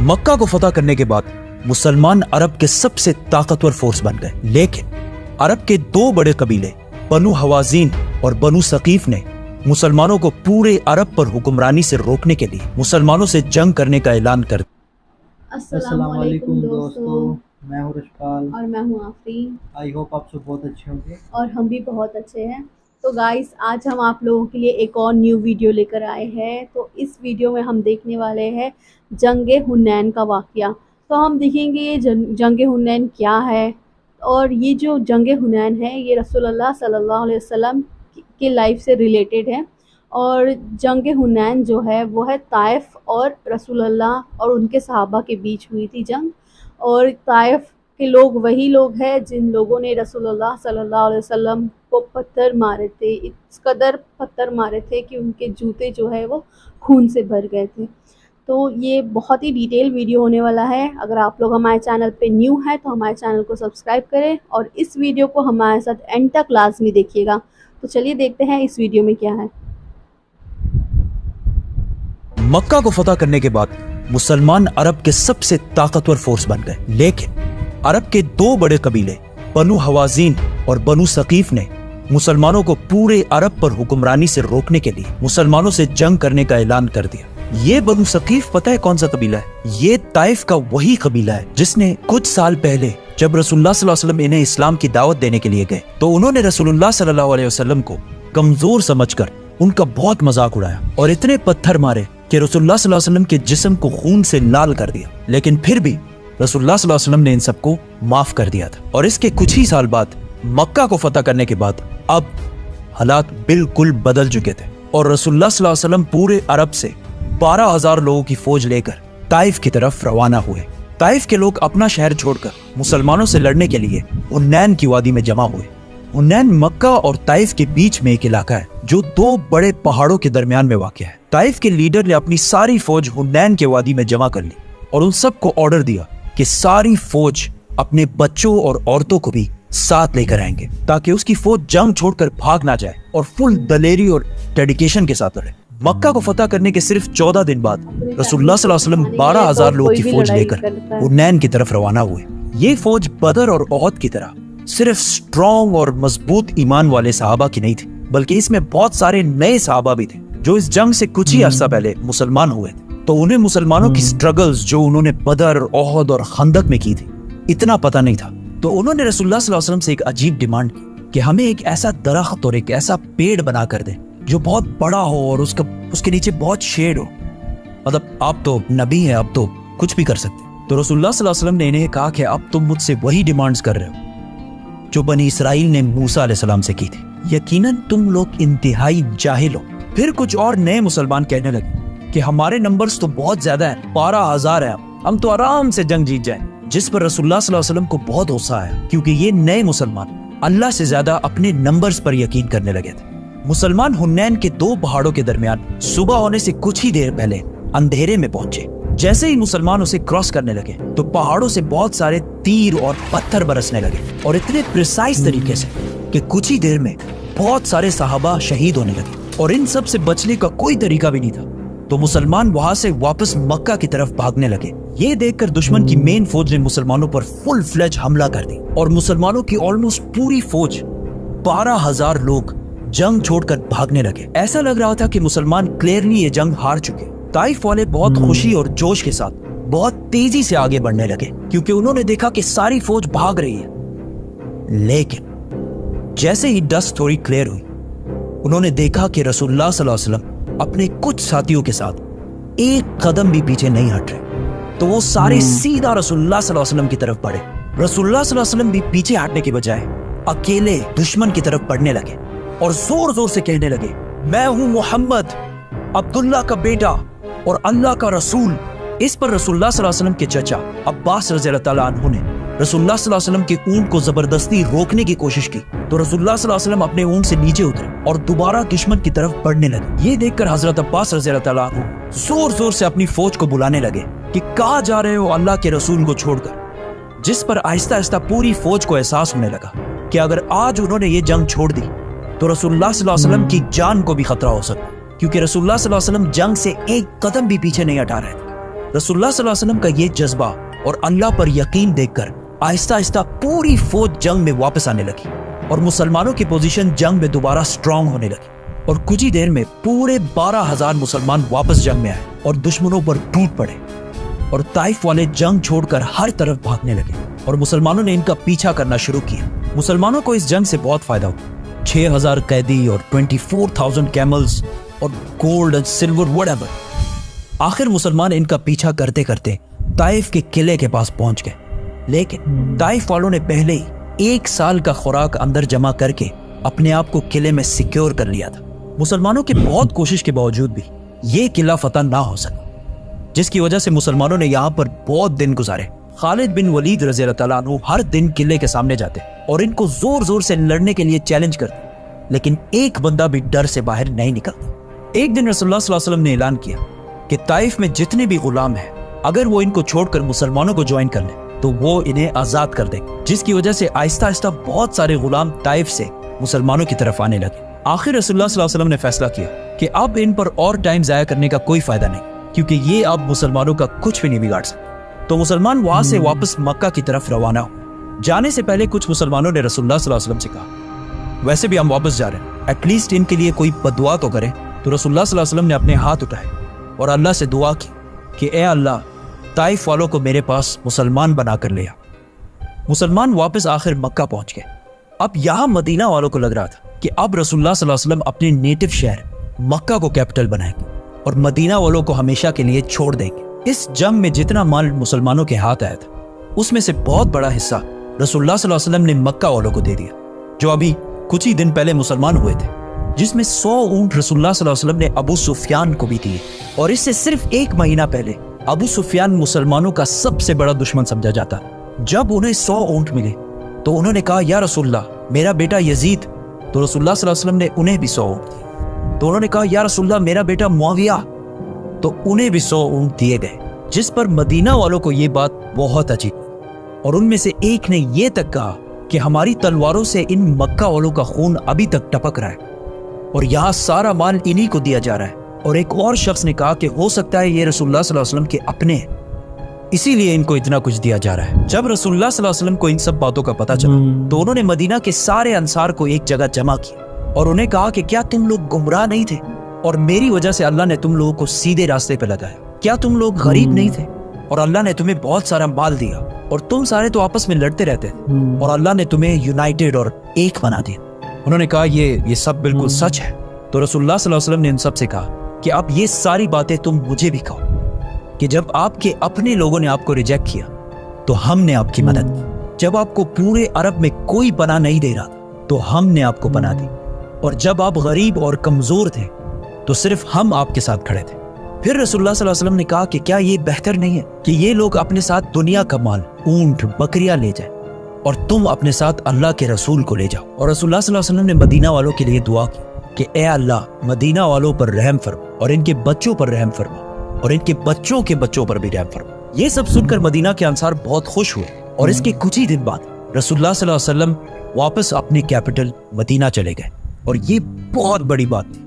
मक्का को फतह करने के बाद मुसलमान अरब के सबसे ताकतवर फोर्स बन गए, लेकिन अरब के दो बड़े कबीले बनु हवाजीन और बनु सकीफ ने मुसलमानों को पूरे अरब पर हुक्मरानी से रोकने के लिए मुसलमानों से जंग करने का ऐलान कर दिया। अस्सलाम वालेकुम दोस्तों, मैं हूँ रशपाल और मैं हूँ आफरीन। आई होप आप सब बहुत अच्छे होंगे और हम भी बहुत अच्छे हैं। तो गाइस, आज हम आप लोगों के लिए एक और न्यू वीडियो लेकर आए हैं। तो इस वीडियो में हम देखने वाले हैं जंगे हुनैन का वाक़या। तो हम देखेंगे ये जंगे हुनैन क्या है, और ये जो जंगे हुनैन है ये रसूलुल्लाह सल्लल्लाहु अलैहि वसल्लम के लाइफ से रिलेटेड है। और जंगे हुनैन जो है वो है ताइफ और रसूलुल्लाह और उनके सहाबा के बीच हुई थी जंग। और ताइफ के लोग वही लोग हैं जिन लोगों ने रसूलुल्लाह सल्लल्लाहु अलैहि वसल्लम को पत्थर मारे थे, इस कदर पत्थर मारे थे कि उनके जूते जो है वो खून से भर गए थे। तो ये बहुत ही डिटेल वीडियो होने वाला है। अगर आप लोग हमारे चैनल पे न्यू हैं तो हमारे चैनल को सब्सक्राइब करें और इस वीडियो को हमारे साथ एंड तक लाजमी देखिएगा। तो चलिए देखते हैं इस वीडियो में क्या है। मक्का को फतह करने के बाद मुसलमान अरब के सबसे ताकतवर फोर्स बन गए, लेकिन अरब के दो बड़े कबीले बनु हवाजीन और बनु सकीफ ने मुसलमानों को पूरे अरब पर हुक्मरानी से रोकने के लिए मुसलमानों से जंग करने का ऐलान कर दिया। ये बनु सकीफ पता है कौन सा कबीला है? ये ताइफ का वही कबीला है जिसने कुछ साल पहले जब रसूलुल्लाह सल्लल्लाहु अलैहि वसल्लम इन्हें इस्लाम की दावत देने के लिए गए तो उन्होंने रसूलुल्लाह सल्लल्लाहु अलैहि वसल्लम को कमजोर समझकर उनका बहुत मजाक उड़ाया और इतने पत्थर मारे कि रसूलुल्लाह सल्लल्लाहु अलैहि वसल्लम के जिस्म को खून से लाल कर दिया। लेकिन फिर भी रसूलुल्लाह सल्लल्लाहु अलैहि वसल्लम ने इन सबको माफ कर दिया था। और इसके कुछ ही साल बाद मक्का को फतह करने के बाद अब हालात बिल्कुल बदल चुके थे और रसूलुल्लाह सल्लल्लाहु अलैहि वसल्लम पूरे अरब से 12,000 लोगों की फौज लेकर ताइफ की तरफ रवाना हुए। ताइफ के लोग अपना शहर छोड़कर मुसलमानों से लड़ने के लिए हुनैन की वादी में जमा हुए। हुनैन मक्का और ताइफ के बीच में एक इलाका है जो दो बड़े पहाड़ों के दरमियान में वाक़ है। ताइफ के लीडर ने अपनी सारी फौज हुनैन के वादी में जमा कर ली और उन सबको ऑर्डर दिया कि सारी फौज अपने बच्चों और औरतों को भी साथ लेकर आएंगे ताकि उसकी फौज जंग छोड़कर भाग ना जाए और फुल दलेरी और डेडिकेशन के साथ लड़े। मक्का को फतह करने के सिर्फ 14 दिन बाद रसूलुल्लाह सल्लल्लाहु अलैहि वसल्लम 12,000 लोगों की फौज लेकर हुनैन की तरफ रवाना हुए। ये फौज बदर और ओहद की तरह सिर्फ स्ट्रॉन्ग और मजबूत ईमान वाले सहाबा की नहीं थी, बल्कि इसमें बहुत सारे नए सहाबा भी थे जो इस जंग से कुछ ही अर्सा पहले मुसलमान हुए थे। तो उन्हें मुसलमानों की स्ट्रगल्स जो उन्होंने बदर, ओहद और खंदक में की थी इतना पता नहीं था। तो उन्होंने रसूलुल्लाह सल्लल्लाहु अलैहि वसल्लम से एक अजीब डिमांड की कि हमें एक ऐसा दरख्त और एक ऐसा पेड़ बना कर दे जो बहुत बड़ा हो और उसके नीचे बहुत शेड हो। मतलब आप तो नबी हैं, आप तो कुछ भी कर सकते। तो रसूलुल्लाह सल्लल्लाहु अलैहि वसल्लम ने इन्हें कहा कि अब तुम मुझसे वही डिमांड्स कर रहे हो जो बनी इसराइल ने मूसा अलैहिस्सलाम से की थी। यकीनन तुम लोग इंतहाई जाहिल हो। फिर कुछ और नए मुसलमान कहने लगे कि हमारे नंबर्स तो बहुत ज्यादा है, 12,000 है, हम तो आराम से जंग जीत जाए। जिस पर रसूलुल्लाह सल्लल्लाहु अलैहि वसल्लम को बहुत गुस्सा आया क्योंकि ये नए मुसलमान अल्लाह से ज्यादा अपने नंबर्स पर यकीन करने लगे थे। मुसलमान हुनैन के दो पहाड़ों के दरमियान सुबह होने से कुछ ही देर पहले अंधेरे में पहुंचे। जैसे ही मुसलमान उसे क्रॉस करने लगे तो पहाड़ों से बहुत सारे तीर और पत्थर बरसने लगे और इतने प्रिसाइज तरीके से कि कुछ ही देर में बहुत सारे सहाबा शहीद होने लगे और इन सब से बचने का कोई तरीका भी नहीं था। तो मुसलमान वहां से वापस मक्का की तरफ भागने लगे। ये देखकर दुश्मन की मेन फौज ने मुसलमानों पर फुल फ्लेज हमला कर दी और मुसलमानों की ऑलमोस्ट पूरी फौज 12,000 लोग जंग छोड़कर भागने लगे। ऐसा लग रहा था कि मुसलमान क्लियरली ये जंग हार चुके। ताइफ वाले बहुत खुशी और जोश के साथ बहुत तेजी से आगे बढ़ने लगे क्योंकि उन्होंने देखा कि सारी फौज भाग रही है। लेकिन जैसे ही डस्ट थोड़ी क्लियर हुई उन्होंने देखा कि रसूलुल्लाह सल्लल्लाहु अलैहि वसल्लम अपने कुछ साथियों के साथ एक कदम भी पीछे नहीं हट रहे। तो वो सारे सीधा रसूलुल्लाह सल्लल्लाहु अलैहि वसल्लम की तरफ बढ़े। रसूलुल्लाह सल्लल्लाहु अलैहि वसल्लम भी पीछे हटने के बजाय अकेले दुश्मन की तरफ बढ़ने लगे और जोर जोर से कहने लगे, मैं हूं मोहम्मद, अब्दुल्ला का बेटा और अल्लाह का रसूल। इस पर रसूलुल्लाह सल्लल्लाहु अलैहि वसल्लम के चचा अब्बास रज़ियल्लाहु ताला अन्हु ने रसूलुल्लाह सल्लल्लाहु अलैहि वसल्लम के ऊंट को जबरदस्ती रोकने की कोशिश की तो रसूलुल्लाह सल्लल्लाहु अलैहि वसल्लम अपने ऊंट से नीचे उतरे और दोबारा दुश्मन की तरफ बढ़ने लगे। ये देखकर हजरत अब्बास रज़ियल्लाहु ताला अन्हु जोर जोर से अपनी फौज को बुलाने लगे कि कहाँ जा रहे हो अल्लाह के रसूल को छोड़कर। जिस पर आहिस्ता आहिस्ता पूरी फौज को एहसास होने लगा कि अगर आज उन्होंने ये जंग छोड़ दी तो रसूलुल्लाह सल्लल्लाहु अलैहि वसल्लम की जान को भी खतरा हो सकता, क्योंकि रसूलुल्लाह सल्लल्लाहु अलैहि वसल्लम जंग से एक कदम भी पीछे नहीं हटा रहे थे। रसूलुल्लाह सल्लल्लाहु अलैहि वसल्लम का ये जज्बा और अल्लाह पर यकीन देखकर आहिस्ता आहिस्ता पूरी फौज जंग में वापस आने लगी और मुसलमानों की पोजीशन जंग में दोबारा स्ट्रांग होने लगी और कुछ ही देर में पूरे 12,000 मुसलमान वापस जंग में आए और दुश्मनों पर टूट पड़े और ताइफ वाले जंग छोड़कर हर तरफ भागने लगे और मुसलमानों ने इनका पीछा करना शुरू किया। मुसलमानों को इस जंग से बहुत फायदा हुआ। 6,000 कैदी और 24,000 कैमल्स और गोल्ड एंड सिल्वर व्हाटएवर। आखिर मुसलमान इनका पीछा करते करते ताइफ के किले के पास पहुंच गए, लेकिन ताइफ वालों ने पहले ही 1 साल का खुराक अंदर जमा करके अपने आप को किले में सिक्योर कर लिया था। मुसलमानों की बहुत कोशिश के बावजूद भी ये किला फतह ना हो सका, जिसकी वजह से मुसलमानों ने यहाँ पर बहुत दिन गुजारे। खालिद बिन वलीद रज़ी अल्लाह तआला अन्हु हर दिन किले के सामने जाते और इनको जोर जोर से लड़ने के लिए चैलेंज करते, लेकिन एक बंदा भी डर से बाहर नहीं निकलता। एक दिन रसूलुल्लाह सल्लल्लाहु अलैहि वसल्लम ने ऐलान किया कि ताइफ में जितने भी गुलाम हैं, अगर वो इनको छोड़कर मुसलमानों को ज्वाइन कर ले तो वो इन्हें आजाद कर देंगे, जिसकी वजह से आहिस्ता आहिस्ता बहुत सारे गुलाम ताइफ से मुसलमानों की तरफ आने लगे। आखिर रसूलुल्लाह सल्लल्लाहु अलैहि वसल्लम ने फैसला किया कि अब इन पर और टाइम जाया करने का कोई फायदा नहीं, क्योंकि ये अब मुसलमानों का कुछ भी नहीं बिगाड़ सकते। तो मुसलमान वहां से वापस मक्का की तरफ रवाना हो। जाने से पहले कुछ मुसलमानों ने रसूलुल्लाह सल्लल्लाहु अलैहि वसल्लम से कहा, वैसे भी हम वापस जा रहे हैं, एटलीस्ट इनके लिए कोई बदुआ तो करें। तो रसूलुल्लाह सल्लल्लाहु अलैहि वसल्लम ने अपने हाथ उठाए और अल्लाह से दुआ की कि ए अल्लाह, ताइफ वालों को मेरे पास मुसलमान बनाकर ले आ। मुसलमान वापस आखिर मक्का पहुंच गए। अब यहाँ मदीना वालों को लग रहा था कि अब रसूलुल्लाह सल्लल्लाहु अलैहि वसल्लम अपने नेटिव शहर मक्का को कैपिटल बनाएंगे और मदीना वालों को हमेशा के लिए छोड़ देंगे। इस जंग में जितना माल मुसलमानों के हाथ आया था, उसमें से बहुत बड़ा हिस्सा रसूलुल्लाह सल्लल्लाहु अलैहि वसल्लम ने मक्का वालों को दे दिया, जो अभी कुछ ही दिन पहले मुसलमान हुए थे, जिसमें 100 ऊंट रसूलुल्लाह सल्लल्लाहु अलैहि वसल्लम ने अबू सुफियान को भी दिए। और इससे सिर्फ 1 महीना पहले अबू सुफियान मुसलमानों का सबसे बड़ा दुश्मन समझा जाता। जब उन्हें 100 ऊंट मिले तो उन्होंने कहा, या रसूलल्लाह, मेरा बेटा यजीद। तो रसूलुल्लाह सल्लल्लाहु अलैहि वसल्लम ने उन्हें भी 100 ऊंट दिए। तो उन्होंने कहा, या रसूलल्लाह, मेरा बेटा मुआविया। तो उन्हें भी 100 ऊंट दिए गए, जिस पर मदीना वालों को ये बात बहुत अजीब, और उनमें से एक ने ये तक कहा कि हमारी तलवारों से इन मक्का वालों का खून अभी तक टपक रहा है और यहाँ सारा माल इन्हीं को दिया जा रहा है। और एक और शख्स ने कहा कि हो सकता है ये रसूलुल्लाह सल्लल्लाहु अलैहि वसल्लम के अपने हैं, इसीलिए इनको इतना कुछ दिया जा रहा है। जब रसूलुल्लाह सल्लल्लाहु अलैहि वसल्लम को इन सब बातों का पता चला तो उन्होंने मदीना के सारे अंसार को एक जगह जमा किया और उन्हें कहा कि क्या तुम लोग गुमराह नहीं थे और मेरी वजह से अल्लाह ने तुम लोगों को सीधे रास्ते पे लगाया? क्या तुम लोग गरीब नहीं थे और अल्लाह ने तुम्हें बहुत सारा माल दिया और तुम सारे तो आपस में लड़ते रहते और अल्लाह ने तुम्हें यूनाइटेड और एक बना दिया? उन्होंने कहा ये सब बिल्कुल सच है। तो रसूलुल्लाह सल्लल्लाहु अलैहि वसल्लम ने इन सब से कहा कि अब ये सारी बातें तुम मुझे भी कहो कि जब आपके अपने लोगों ने आपको रिजेक्ट किया तो हमने आपकी मदद की, जब आपको पूरे अरब में कोई पनाह नहीं दे रहा तो हमने आपको पनाह दी, और जब आप गरीब और कमजोर थे तो सिर्फ हम आपके साथ खड़े थे। फिर रसूलुल्लाह सल्लल्लाहु अलैहि वसल्लम ने कहा कि क्या ये बेहतर नहीं है कि ये लोग अपने साथ दुनिया का माल, ऊंट, बकरियां ले जाए और तुम अपने साथ अल्लाह के रसूल को ले जाओ? और रसूलुल्लाह सल्लल्लाहु अलैहि वसल्लम ने मदीना वालों के लिए दुआ की कि ए अल्लाह, मदीना वालों पर रहम फरमा और इनके बच्चों पर रहम फरमा और इनके बच्चों के बच्चों पर भी रहम फरमा। ये सब सुनकर मदीना के अंसार बहुत खुश हुए और इसके कुछ ही दिन बाद रसूलुल्लाह सल्लल्लाहु अलैहि वसल्लम वापस अपने कैपिटल मदीना चले गए। और ये बहुत बड़ी बात थी,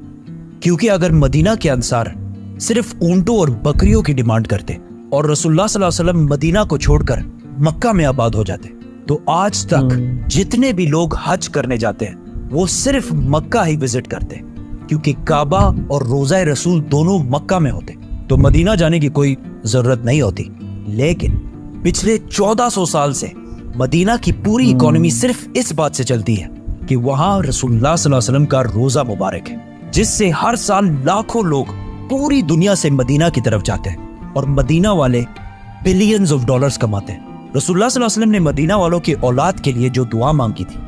क्योंकि अगर मदीना के अंसार सिर्फ ऊंटों और बकरियों की डिमांड करते और रसूलुल्लाह सल्लल्लाहु अलैहि वसल्लम मदीना को छोड़कर मक्का में आबाद हो जाते तो आज तक जितने भी लोग हज करने जाते हैं वो सिर्फ मक्का ही विजिट करते, क्योंकि काबा और रोज़ा रसूल दोनों मक्का में होते तो मदीना जाने की कोई जरूरत नहीं होती। लेकिन पिछले 1400 साल से मदीना की पूरी इकोनॉमी सिर्फ इस बात से चलती है कि वहां रसूलुल्लाह सल्लल्लाहु अलैहि वसल्लम का रोजा मुबारक है, जिससे हर साल लाखों लोग पूरी दुनिया से मदीना की तरफ जाते हैं और मदीना वाले बिलियंस ऑफ डॉलर्स कमाते हैं। रसूलुल्लाह सल्लल्लाहु अलैहि वसल्लम ने मदीना वालों की औलाद के लिए जो दुआ मांगी थी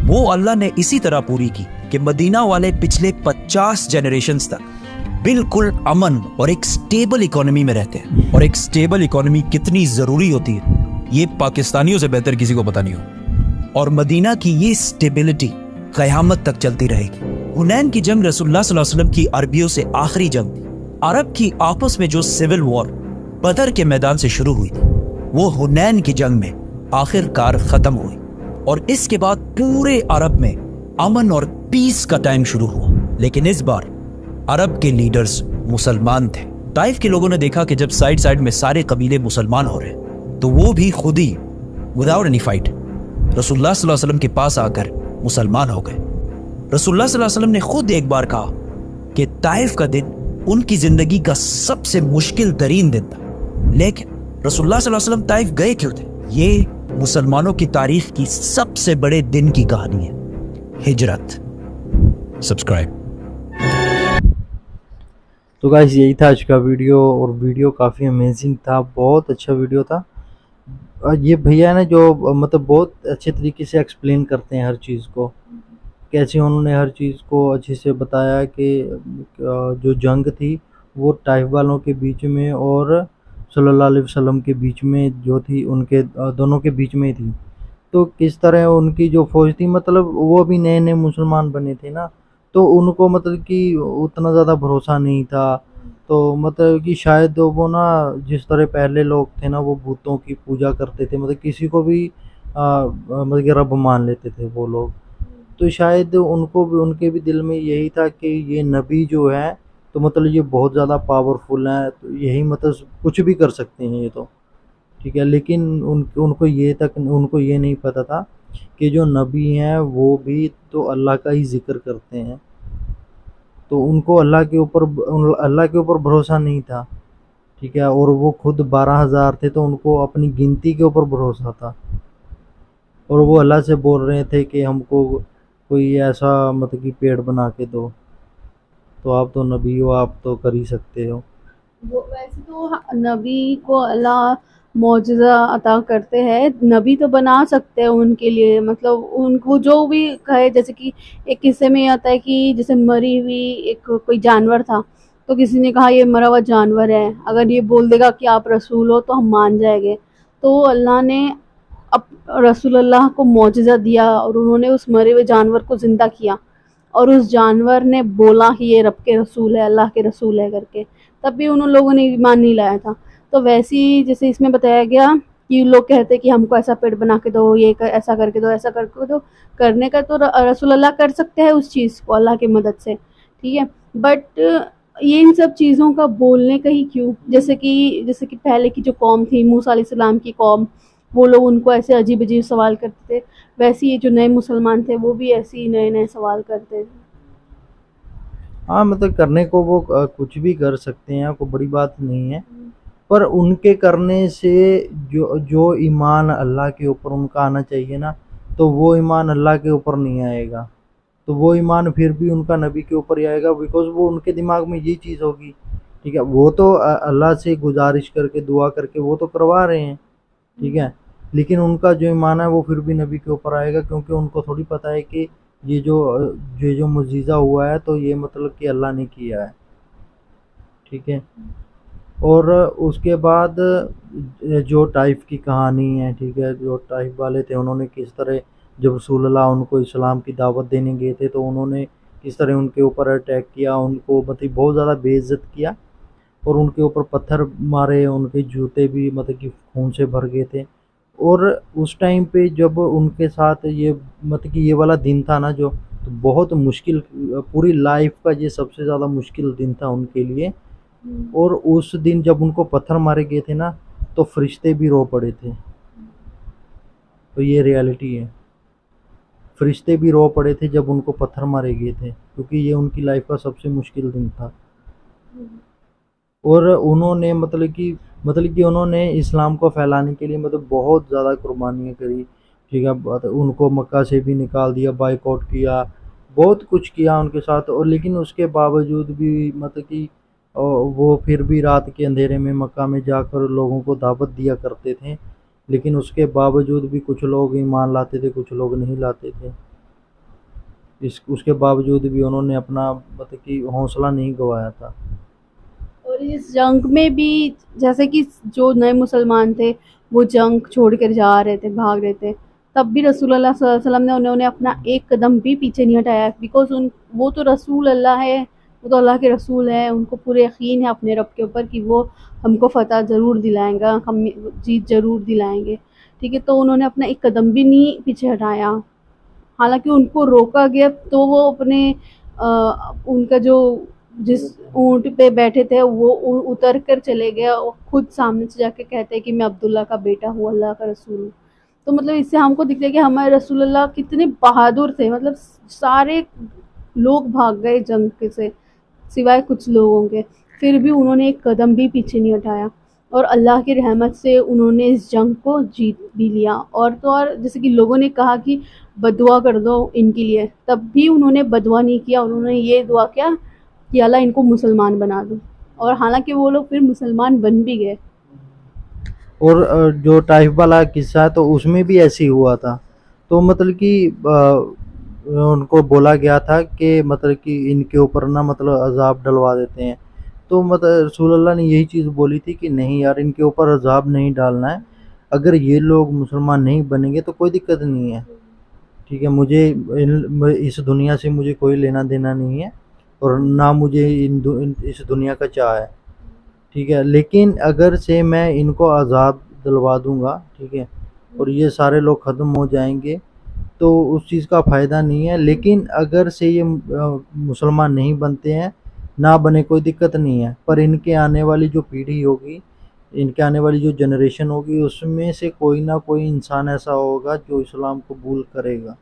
वो अल्लाह ने इसी तरह पूरी की कि मदीना वाले पिछले 50 जनरेशंस तक बिल्कुल अमन और एक स्टेबल इकोनॉमी में रहते हैं। और एक स्टेबल इकोनॉमी कितनी जरूरी होती है ये पाकिस्तानियों से बेहतर किसी को पता नहीं हो। और मदीना की ये स्टेबिलिटी क़यामत तक चलती रहेगी। हुनैन की जंग रसूलुल्लाह सल्लल्लाहु अलैहि वसल्लम की अरबियों से आखिरी जंग थी। अरब की आपस में जो सिविल वॉर बदर के मैदान से शुरू हुई थी वो हुनैन की जंग में आखिरकार खत्म हुई और इसके बाद पूरे अरब में अमन और पीस का टाइम शुरू हुआ। लेकिन इस बार अरब के लीडर्स मुसलमान थे, ताइफ के लोगों ने देखा कि जब साइड साइड में सारे कबीले मुसलमान हो रहे तो वो भी खुद ही विदाउट एनी फाइट रसूलुल्लाह सल्लल्लाहु अलैहि वसल्लम के पास आकर मुसलमान हो गए। रसूलुल्लाह सल्लल्लाहु अलैहि वसल्लम ने खुद एक बार कहा कि ताइफ का दिन उनकी जिंदगी का सबसे मुश्किल तरीन दिन था, लेकिन रसूलुल्लाह सल्लल्लाहु अलैहि वसल्लम ताइफ गए क्यों थे? ये मुसलमानों की तारीख की सबसे बड़े दिन की कहानी है, हिजरत। सब्सक्राइब। तो गाइस यही था आज का वीडियो, और वीडियो काफ़ी अमेजिंग था, बहुत अच्छा वीडियो था। और ये भैया ने जो मतलब बहुत अच्छे तरीके से एक्सप्लेन करते हैं हर चीज़ को, कैसे उन्होंने हर चीज़ को अच्छे से बताया कि जो जंग थी वो ताइफ वालों के बीच में और सल्लल्लाहु अलैहि वसल्लम के बीच में जो थी, उनके दोनों के बीच में थी। तो किस तरह उनकी जो फौज थी, मतलब वो भी नए नए मुसलमान बने थे ना, तो उनको मतलब कि उतना ज़्यादा भरोसा नहीं था। तो मतलब कि शायद वो ना, जिस तरह पहले लोग थे ना, वो भूतों की पूजा करते थे, मतलब किसी को भी मतलब कि रब मान लेते थे वो लोग। तो शायद उनको भी, उनके भी दिल में यही था कि ये नबी जो है तो मतलब ये बहुत ज़्यादा पावरफुल है, तो यही मतलब कुछ भी कर सकते हैं ये तो, ठीक है। लेकिन उनको ये नहीं पता था कि जो नबी हैं वो भी तो अल्लाह का ही जिक्र करते हैं। तो उनको अल्लाह के ऊपर भरोसा नहीं था, ठीक है। और वो खुद 12,000 थे, तो उनको अपनी गिनती के ऊपर भरोसा था। और वो अल्लाह से बोल रहे थे कि हमको कोई ऐसा मतलब कि पेड़ बना के दो, तो आप तो नबी हो, आप तो कर ही सकते हो। वो वैसे तो नबी को अल्लाह मौजज़ा अता करते हैं, नबी तो बना सकते हैं उनके लिए, मतलब उनको जो भी कहे। जैसे कि एक किस्से में ये आता है कि जैसे मरी हुई एक कोई जानवर था, तो किसी ने कहा ये मरा हुआ जानवर है, अगर ये बोल देगा कि आप रसूल हो तो हम मान जाएंगे। तो अल्लाह ने अब रसूलुल्लाह को मौजज़ा दिया और उन्होंने उस मरे हुए जानवर को ज़िंदा किया, और उस जानवर ने बोला कि ये रब के रसूल है, अल्लाह के रसूल है करके, तब भी उन लोगों ने ईमान नहीं लाया था। तो वैसे ही जैसे इसमें बताया गया कि लोग कहते हैं कि हमको ऐसा पेड़ बना के दो, ऐसा करके दो, ऐसा करके दो, करने का तो रसूलुल्लाह कर सकते हैं उस चीज़ को अल्लाह की मदद से, ठीक है। बट ये इन सब चीज़ों का बोलने का ही क्यों? जैसे कि पहले की जो कौम थी, मूसा अलैहिस्सलाम की कौम, वो लोग उनको ऐसे अजीब अजीब सवाल करते थे, वैसे ये जो नए मुसलमान थे वो भी ऐसे ही नए नए सवाल करते थे। हाँ, मतलब करने को वो कुछ भी कर सकते हैं, कोई बड़ी बात नहीं है। पर उनके करने से जो जो ईमान अल्लाह के ऊपर उनका आना चाहिए ना, तो वो ईमान अल्लाह के ऊपर नहीं आएगा। तो वो ईमान फिर भी उनका नबी के ऊपर ही आएगा, बिकॉज़ वो उनके दिमाग में ये चीज़ होगी, ठीक है। वो तो अल्लाह से गुजारिश करके, दुआ करके वो तो करवा रहे हैं, ठीक है। लेकिन उनका जो ईमान है वो फिर भी नबी के ऊपर आएगा, क्योंकि उनको थोड़ी पता है कि ये जो मुजीज़ा हुआ है तो ये मतलब कि अल्लाह ने किया है, ठीक है। और उसके बाद जो ताइफ की कहानी है, ठीक है, जो ताइफ वाले थे उन्होंने किस तरह, जब रसूलुल्लाह उनको इस्लाम की दावत देने गए थे, तो उन्होंने किस तरह उनके ऊपर अटैक किया, उनको मतलब बहुत ज़्यादा बेइज्जत किया, और उनके ऊपर पत्थर मारे, उनके जूते भी मतलब कि खून से भर गए थे। और उस टाइम पे जब उनके साथ ये मतलब कि ये वाला दिन था ना, जो तो बहुत मुश्किल, पूरी लाइफ का ये सबसे ज़्यादा मुश्किल दिन था उनके लिए। और उस दिन जब उनको पत्थर मारे गए थे ना, तो फरिश्ते भी रो पड़े थे। तो ये रियलिटी है, फरिश्ते भी रो पड़े थे जब उनको पत्थर मारे गए थे, क्योंकि ये उनकी लाइफ का सबसे मुश्किल दिन था। और उन्होंने मतलब कि उन्होंने इस्लाम को फैलाने के लिए मतलब बहुत ज़्यादा कुर्बानियाँ करी, ठीक है। उनको मक्का से भी निकाल दिया, बाइकआउट किया, बहुत कुछ किया उनके साथ। और लेकिन उसके बावजूद भी मतलब कि वो फिर भी रात के अंधेरे में मक्का में जाकर लोगों को दावत दिया करते थे। लेकिन उसके बावजूद भी कुछ लोग ईमान लाते थे, कुछ लोग नहीं लाते थे। उसके बावजूद भी उन्होंने अपना मतलब कि हौसला नहीं गंवाया था। और इस जंग में भी जैसे कि जो नए मुसलमान थे वो जंग छोड़ कर जा रहे थे, भाग रहे थे, तब भी रसूलुल्लाह सल्लल्लाहु अलैहि वसल्लम ने उन्होंने अपना एक कदम भी पीछे नहीं हटाया, बिकॉज वो तो रसूल अल्लाह है, वो तो अल्लाह के रसूल है, उनको पूरे यकीन है अपने रब के ऊपर कि वो हमको फ़तह ज़रूर दिलाएगा, हम जीत ज़रूर दिलाएंगे, ठीक है। तो उन्होंने अपना एक कदम भी नहीं पीछे हटाया। हालांकि उनको रोका गया तो वो अपने उनका जो जिस ऊंट पे बैठे थे वो उतर कर चले गए और खुद सामने से जाके कहते हैं कि मैं अब्दुल्ला का बेटा हूँ, अल्लाह का रसूल हूँ। तो मतलब इससे हमको दिखता है कि हमारे रसूलुल्लाह कितने बहादुर थे। मतलब सारे लोग भाग गए जंग से सिवाय कुछ लोगों के, फिर भी उन्होंने एक कदम भी पीछे नहीं हटाया और अल्लाह की रहमत से उन्होंने इस जंग को जीत भी लिया। और तो और जैसे कि लोगों ने कहा कि बदुआ कर दो इनके लिए, तब भी उन्होंने बदुआ नहीं किया, उन्होंने ये दुआ किया कि अल्लाह इनको मुसलमान बना दो। और हालांकि वो लोग फिर मुसलमान बन भी गए। और जो टाइफ वाला किस्सा है तो उसमें भी ऐसे ही हुआ था। तो मतलब कि उनको बोला गया था कि मतलब कि इनके ऊपर ना मतलब अजाब डलवा देते हैं। तो मतलब रसूलुल्लाह ने यही चीज़ बोली थी कि नहीं यार, इनके ऊपर अजाब नहीं डालना है। अगर ये लोग मुसलमान नहीं बनेंगे तो कोई दिक्कत नहीं है, ठीक है। मुझे इस दुनिया से मुझे कोई लेना देना नहीं है और ना मुझे इस दुनिया का चाह है, ठीक है। लेकिन अगर से मैं इनको अजाब दिलवा दूंगा, ठीक है, और ये सारे लोग ख़त्म हो जाएंगे तो उस चीज़ का फ़ायदा नहीं है। लेकिन अगर से ये मुसलमान नहीं बनते हैं, ना बने, कोई दिक्कत नहीं है, पर इनके आने वाली जो पीढ़ी होगी, इनके आने वाली जो जनरेशन होगी, उसमें से कोई ना कोई इंसान ऐसा होगा जो इस्लाम कबूल करेगा।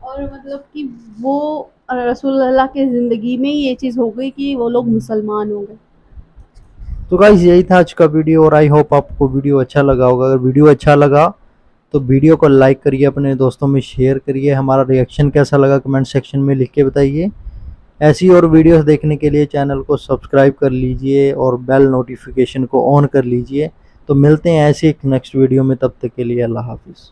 और मतलब कि वो रसूलुल्लाह की ज़िंदगी में ये चीज़ हो गई कि वो लोग मुसलमान हो गए। तो गाइस यही था आज का वीडियो और आई होप आपको वीडियो अच्छा लगा होगा। अगर वीडियो अच्छा लगा तो वीडियो को लाइक करिए, अपने दोस्तों में शेयर करिए। हमारा रिएक्शन कैसा लगा कमेंट सेक्शन में लिख के बताइए। ऐसी और वीडियोस देखने के लिए चैनल को सब्सक्राइब कर लीजिए और बेल नोटिफिकेशन को ऑन कर लीजिए। तो मिलते हैं ऐसे एक नेक्स्ट वीडियो में, तब तक के लिए अल्लाह हाफिज़।